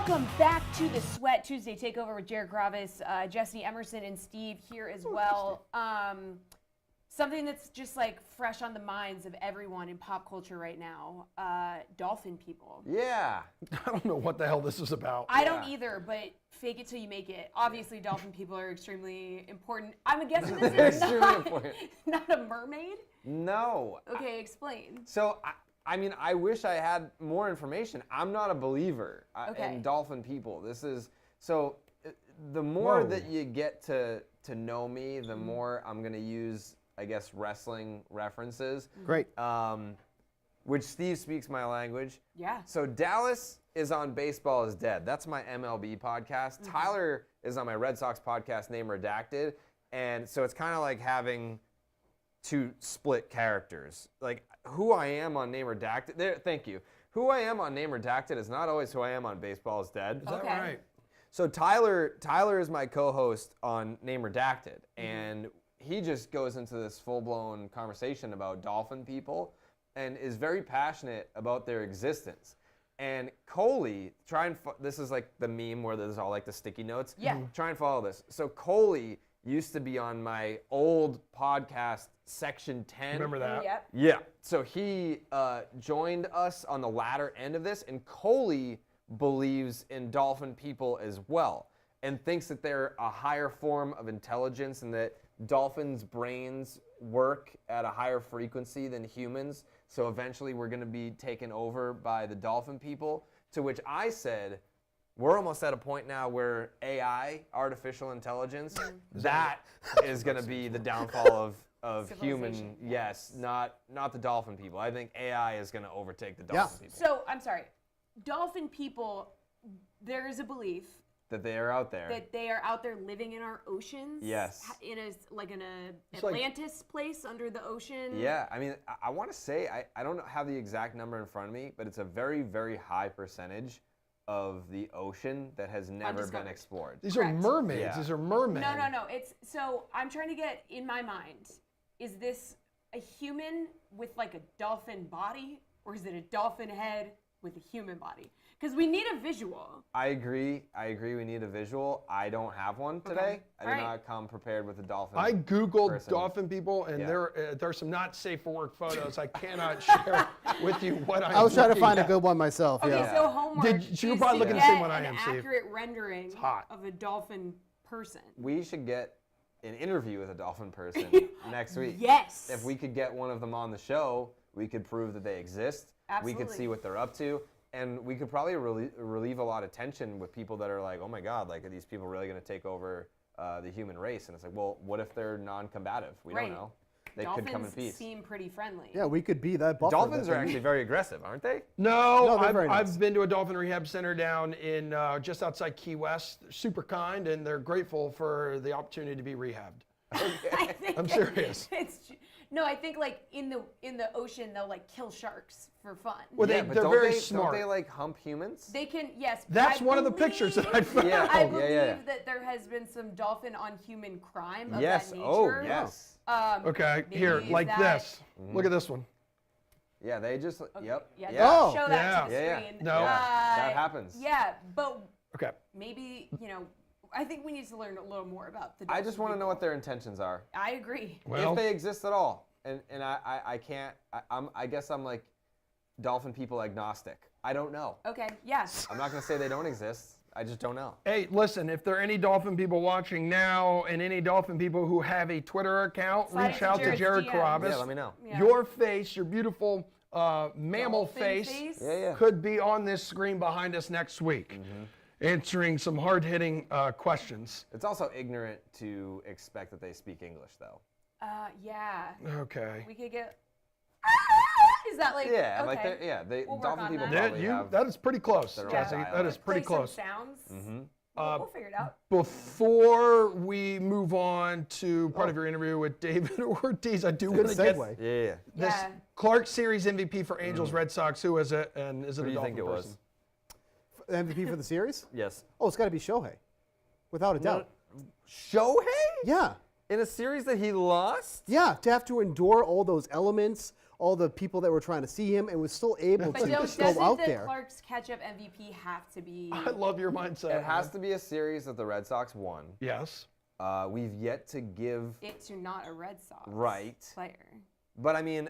Welcome back to the Sweat Tuesday Takeover with Jared Kravis, Jesse Emerson, and Steve here as well. Something that's just like fresh on the minds of everyone in pop culture right now. Dolphin people. Yeah. I don't know what the hell this is about. I don't either, but fake it till you make it. Obviously, dolphin people are extremely important. I'm guessing this is not a mermaid? No. Okay, explain. So, I mean, I wish I had more information. I'm not a believer in dolphin people. This is, so the more that you get to know me, the more I'm going to use, I guess, wrestling references. Great. Which Steve speaks my language. Yeah. So Dallas is on Baseball is Dead. That's my MLB podcast. Tyler is on my Red Sox podcast, Name Redacted. And so it's kind of like having two split characters. Like who I am on Name Redacted. There, thank you. Who I am on Name Redacted is not always who I am on Baseball is Dead. Is that right? So Tyler is my co-host on Name Redacted, and he just goes into this full-blown conversation about dolphin people and is very passionate about their existence. And Coley, this is like the meme where there's all like the sticky notes. Yeah. Try and follow this. So Coley used to be on my old podcast, Section 10. Remember that? Yep. Yeah. So he joined us on the latter end of this, and Coley believes in dolphin people as well and thinks that they're a higher form of intelligence and that dolphins' brains work at a higher frequency than humans. So eventually we're going to be taken over by the dolphin people, to which I said, we're almost at a point now where AI, artificial intelligence, that is going to be the downfall of human, Civilization, yes, not the dolphin people. I think AI is going to overtake the dolphin people. So, I'm sorry. Dolphin people, there is a belief That they are out there. that they are out there living in our oceans. Yes. In a It's like- Atlantis place under the ocean. Yeah, I mean, I want to say, I don't have the exact number in front of me, but it's a very, very high percentage of the ocean that has never been Undiscovered. explored. These Correct. are mermaids. Yeah. These are mermen. No. It's so I'm trying to get in my mind. Is this a human with like a dolphin body, or is it a dolphin head with a human body? Because we need a visual. I agree. We need a visual. I don't have one today. I did Alright. not come prepared with a dolphin. I Googled person. dolphin people, and Yeah. there are some not safe for work photos. I cannot share with you what I was trying to looking find at. a good one myself. Okay, Yeah. so homework. So you're is probably to looking the same get one I an am, Steve. accurate rendering hot. of a dolphin person. We should get an interview with a dolphin person next week. Yes. If we could get one of them on the show, we could prove that they exist. We could Absolutely. see what they're up to. And we could probably relieve a lot of tension with people that are like, oh my God, like, are these people really going to take over the human race? And it's like, well, what if they're non-combative? We Right. don't know. They Dolphins could come in peace. seem pretty friendly. Yeah, we could be that buffer. Dolphins that are they actually need. very aggressive, aren't they? No, they're very nice. I've been to a dolphin rehab center down in just outside Key West. They're super kind, and they're grateful for the opportunity to be rehabbed. I think I'm serious. I think like in the ocean they'll like kill sharks for fun. Well, Yeah, they're but don't very they, smart. Don't they like hump humans? They can, yes. That's I one of the pictures that I believe- found. Yeah. I Yeah, believe yeah. that there has been some dolphin on human crime of Yes. that Oh, nature. yes. Okay, here, maybe like that- this. Look at this one. Yeah, they just. Yep. Yeah, Yeah. don't Oh, show that to the yeah. screen. No. That happens. Yeah, but Okay. maybe, I think we need to learn a little more about the I dolphin just want to know people. what their intentions are. I agree. Well, If they exist at all. And I can't. I guess I'm like dolphin people agnostic. I don't know. Okay, yes. I'm not gonna say they don't exist. I just don't know. hey, listen, if there are any dolphin people watching now and any dolphin people who have a Twitter account, Slide reach into out to Jared's Jared DMs. Carabas. Yeah, let me know. Yeah. Your face, your beautiful mammal Dolphin face, Yeah. could be on this screen behind us next week, answering some hard-hitting questions. It's also ignorant to expect that they speak English, though. Yeah. Okay. We could get. Is that like? Yeah, okay. like they We'll work dolphin on people that. probably have. That is pretty close, their own Jesse. dialect. That is pretty Play close. Some sounds. Mm-hmm. We'll figure it out. Before we move on to part of your interview with David Ortiz, I do want Good to get segue. Yeah. this Yeah. Clark Series MVP for Angels Red Sox. Who is it, and is it Who a do you dolphin think it person? was? MVP for the series? Yes. Oh, it's got to be Shohei, without a doubt. Shohei? Yeah. In a series that he lost? Yeah, to have to endure all those elements, all the people that were trying to see him, and was still able But to doesn't go out the there. Clark's catch-up MVP have to be? I love your mindset. It has to be a series that the Red Sox won. Yes. We've yet to give It to not a Red Sox player. But I mean,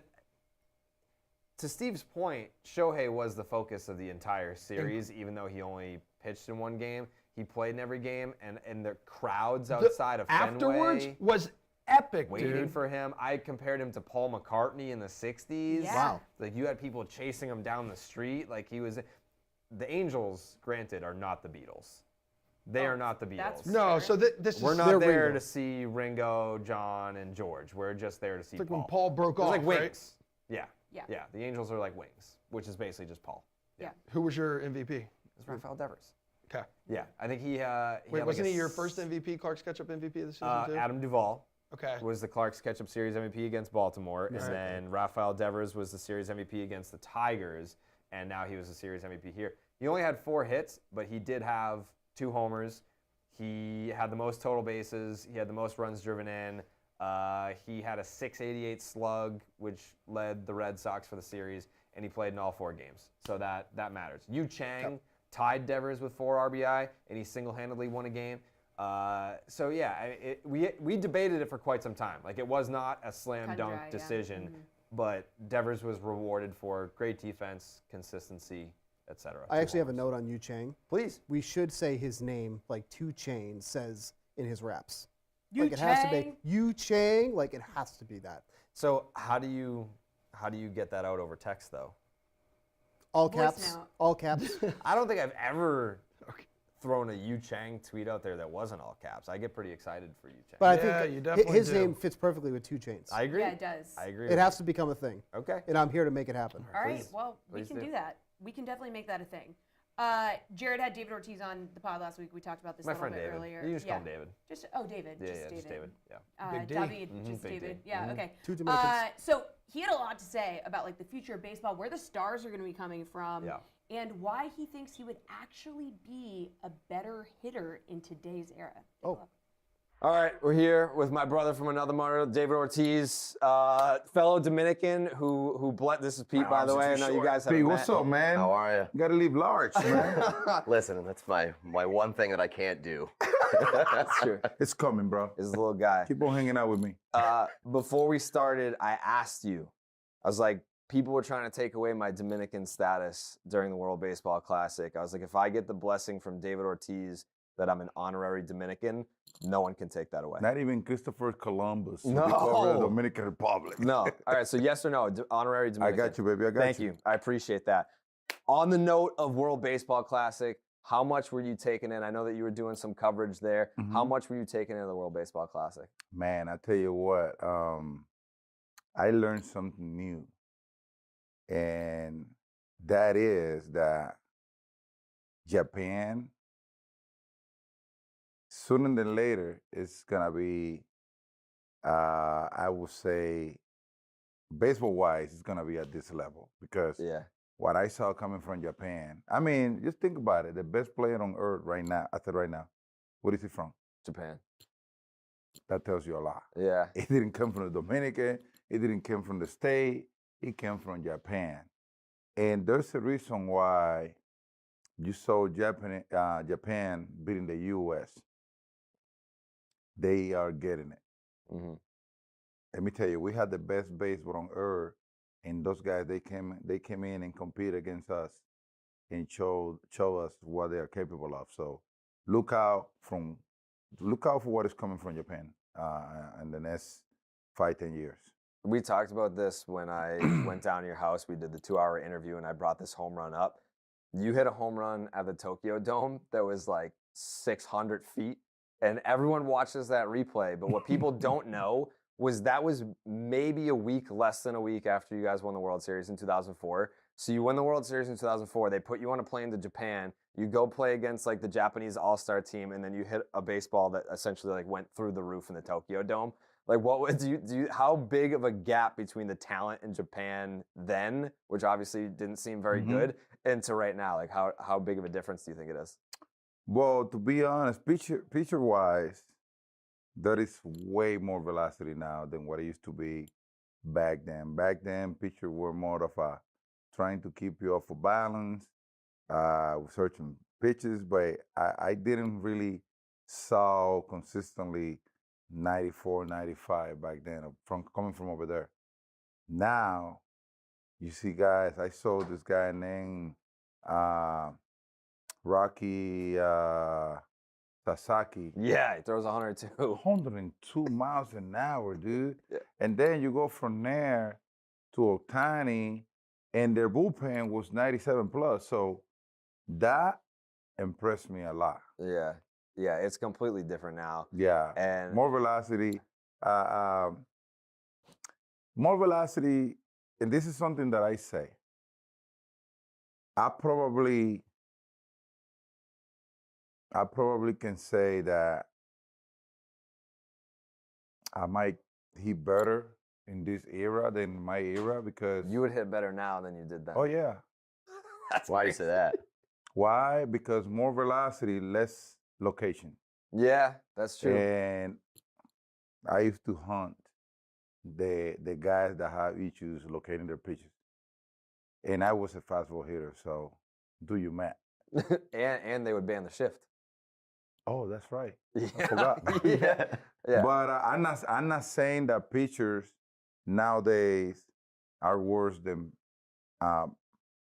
to Steve's point, Shohei was the focus of the entire series, even though he only pitched in one game. He played in every game, and the crowds outside of Afterwards Fenway was epic, waiting dude. for him. I compared him to Paul McCartney in the 60s. Yeah. Wow. Like, you had people chasing him down the street. Like, he was. The Angels, granted, are not the Beatles. They are not the Beatles. that's- No, so this We're is not They're there Ringo. to see Ringo, John, and George. We're just there to see like Paul. when Paul broke It's off, like right? wings. Yeah. Yeah. Yeah. The Angels are like wings, which is basically just Paul. Who was your MVP? It's Rafael Devers. Okay. Yeah. I think he Wait, had like wasn't a he your first MVP, Clark's catch-up MVP of the season too? Adam Duvall Okay. was the Clark's Ketchup Series MVP against Baltimore, and then Rafael Devers was the Series MVP against the Tigers, and now he was the Series MVP here. He only had 4 hits, but he did have 2 homers. He had the most total bases. He had the most runs driven in. He had a .688 slug, which led the Red Sox for the series, and he played in all 4 games. So that matters. Yu Chang tied Devers with 4 RBI, and he single-handedly won a game. So yeah, we debated it for quite some time. Like, it was not a slam Cut and dunk dry, yeah. decision, but Devers was rewarded for great defense, consistency, etc. I actually have a note on Yu Chang. Please. We should say his name like 2 Chainz says in his raps. Yu Like it has to be Chang? Yu Chang. Like it has to be that. So how do you get that out over text though? All Voice caps. note. All caps. I don't think I've ever thrown a Yu Chang tweet out there that wasn't all caps. I get pretty excited for Yu Chang. But Yeah, I you think definitely his do. name fits perfectly with 2 Chainz. I agree. Yeah, it does. I agree. It has to become a thing. Okay. And I'm here to make it happen. All right, Please. well, we Please can do. do that. We can definitely make that a thing. Jared had David Ortiz on the pod last week. We talked about this My a little friend bit David. earlier. You can just call him David. David. Yeah, just yeah, David. just David. Yeah. Big D. David, just Big D. David. Yeah, okay. 2 Dominicans. So he had a lot to say about like the future of baseball, where the stars are going to be coming from, Yeah. and why he thinks he would actually be a better hitter in today's era. Take a Oh. look. All right, we're here with my brother from another mother, David Ortiz, fellow Dominican who this is Pete, by the way. I know you guys have P, met. what's up, man? How are you? You gotta leave large, man. Listen, that's my one thing that I can't do. That's true. It's coming, bro. This is a little guy. Keep on hanging out with me. Before we started, I asked you, I was like, people were trying to take away my Dominican status during the World Baseball Classic. I was like, if I get the blessing from David Ortiz that I'm an honorary Dominican, no one can take that away. Not even Christopher Columbus. No. Discovered the Dominican Republic. No. All right, so yes or no, honorary I Dominican. got you, baby. I got Thank you. I appreciate that. On the note of World Baseball Classic, how much were you taking in? I know that you were doing some coverage there. Mhm. How much were you taking in the World Baseball Classic? Man, I tell you what, I learned something new. And that is that Japan, sooner than later, is going to be, I would say, baseball-wise, it's going to be at this level. Because Yeah. what I saw coming from Japan, I mean, just think about it. The best player on earth right now, I said right now, what is he from? Japan. That tells you a lot. Yeah. It didn't come from the Dominican. It didn't come from the state. It came from Japan. And there's a reason why you saw Japan beating the U.S. They are getting it. hmm Let me tell you, we had the best baseball on earth, and those guys they came in and competed against us and show us what they are capable of. So look out for what is coming from Japan in the next 5-10 years. We talked about this when I went down to your house. We did the 2-hour interview, and I brought this home run up. You hit a home run at the Tokyo Dome that was like 600 feet, and everyone watches that replay. But what people don't know was that was maybe less than a week after you guys won the World Series in 2004. So you win the World Series in 2004. They put you on a plane to Japan. You go play against like the Japanese All-Star team, and then you hit a baseball that essentially like went through the roof in the Tokyo Dome. Like, what would you? How big of a gap between the talent in Japan then, which obviously didn't seem very good, and to right now? Like, how big of a difference do you think it is? Well, to be honest, pitcher-wise, there is way more velocity now than what it used to be. back then. Back then, pitchers were more of a trying to keep you off of balance, searching pitches, but I didn't really saw consistently 94, 95 back then coming from over there. Now, you see guys, I saw this guy named Rocky Sasaki. Yeah, he throws 102. 102 miles an hour, dude. Yeah. And then you go from there to Ohtani, and their bullpen was 97 plus. So that impressed me a lot. Yeah, it's completely different now. Yeah, and more velocity. More velocity, and this is something that I say. I probably can say that I might hit better in this era than my era because you would hit better now than you did then. Oh yeah. That's why you say that. Why? Because more velocity, less location. Yeah, that's true. And I used to hunt the guys that have issues locating their pitches. And I was a fastball hitter, so do your math. and they would ban the shift. Oh, that's right. Yeah. I forgot. yeah. But I'm not saying that pitchers nowadays are worse than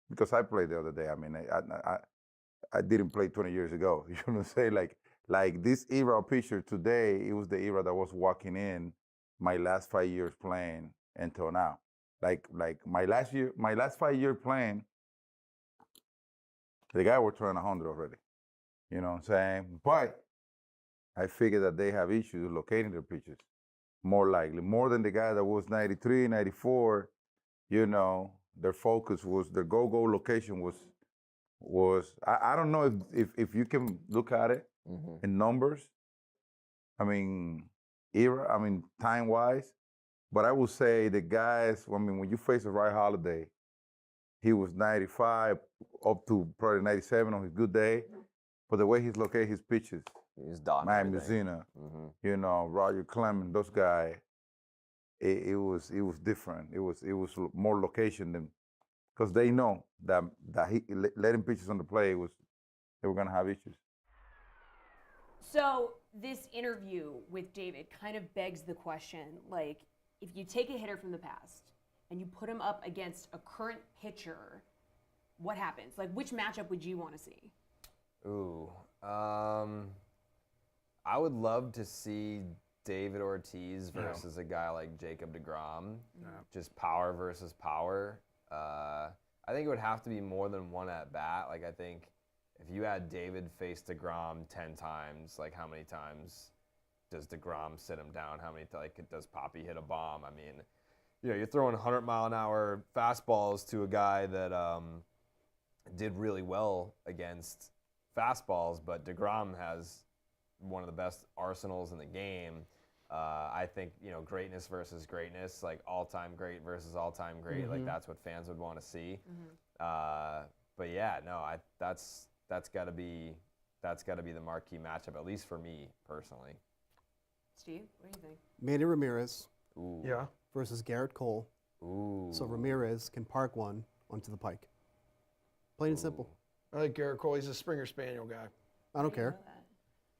because I played the other day. I mean, I didn't play 20 years ago. You know what I'm saying? Like this era of pitcher today, it was the era that was walking in my last 5 years playing until now. Like my last 5 years playing, the guy was throwing 100 already. You know what I'm saying? But I figured that they have issues locating their pitches. More likely. More than the guy that was 93, 94, you know, their focus was, their go-go location was I don't know if you can look at it in numbers. I mean, time-wise. But I would say the guys, I mean, when you face a Ryan Holiday, he was 95 up to probably 97 on his good day. But the way he's located his pitches, he's done. Mike Mussina, you know, Roger Clemens, those guys, it was different. It was more location than, because they know that he letting pitches on the play they were gonna have issues. So this interview with David kind of begs the question, like, if you take a hitter from the past and you put him up against a current pitcher, what happens? Like, which matchup would you want to see? Ooh, I would love to see David Ortiz versus a guy like Jacob deGrom. Just power versus power. I think it would have to be more than one at bat. Like, I think if you had David face deGrom 10 times, like, how many times does deGrom sit him down? How many does Poppy hit a bomb? I mean, you know, you're throwing 100-mile-an-hour fastballs to a guy that did really well against fastballs, but deGrom has one of the best arsenals in the game. I think, you know, greatness versus greatness, like all-time great versus all-time great, like that's what fans would want to see. But yeah, no, that's got to be the marquee matchup, at least for me personally. Steve, what do you think? Manny Ramirez Ooh. Yeah. versus Garrett Cole. Ooh. So Ramirez can park one onto the pike. Plain and simple. I like Garrett Cole. He's a Springer Spaniel guy I don't care.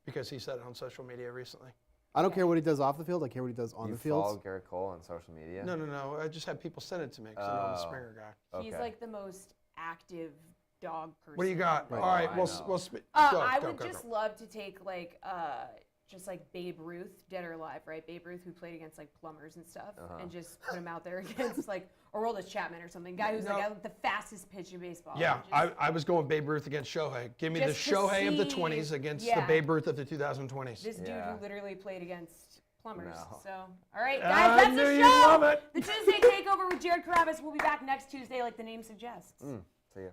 because he said it on social media recently. I don't care what he does off the field. I care what he does on You the field. follow Garrett Cole on social media? No. I just had people send it to me because I know I'm a Springer guy. He's Okay. like the most active dog person. What do you got? Right. All right, I we'll know. I would just love to take like just like Babe Ruth, dead or alive, right? Babe Ruth, who played against like plumbers and stuff, and just put him out there against like Aroldis Chapman or something. Guy who's like the fastest pitch in baseball. Yeah, Just- I was going Babe Ruth against Shohei. Give me the Just to Shohei of the see- 20s against the yeah. Babe Ruth of the 2020s. This dude Yeah. who literally played against plumbers. No. So, all right, I guys, that's knew the you'd show. love it. The Tuesday Takeover with Jared Carabas. We'll be back next Tuesday, like the name suggests. See ya.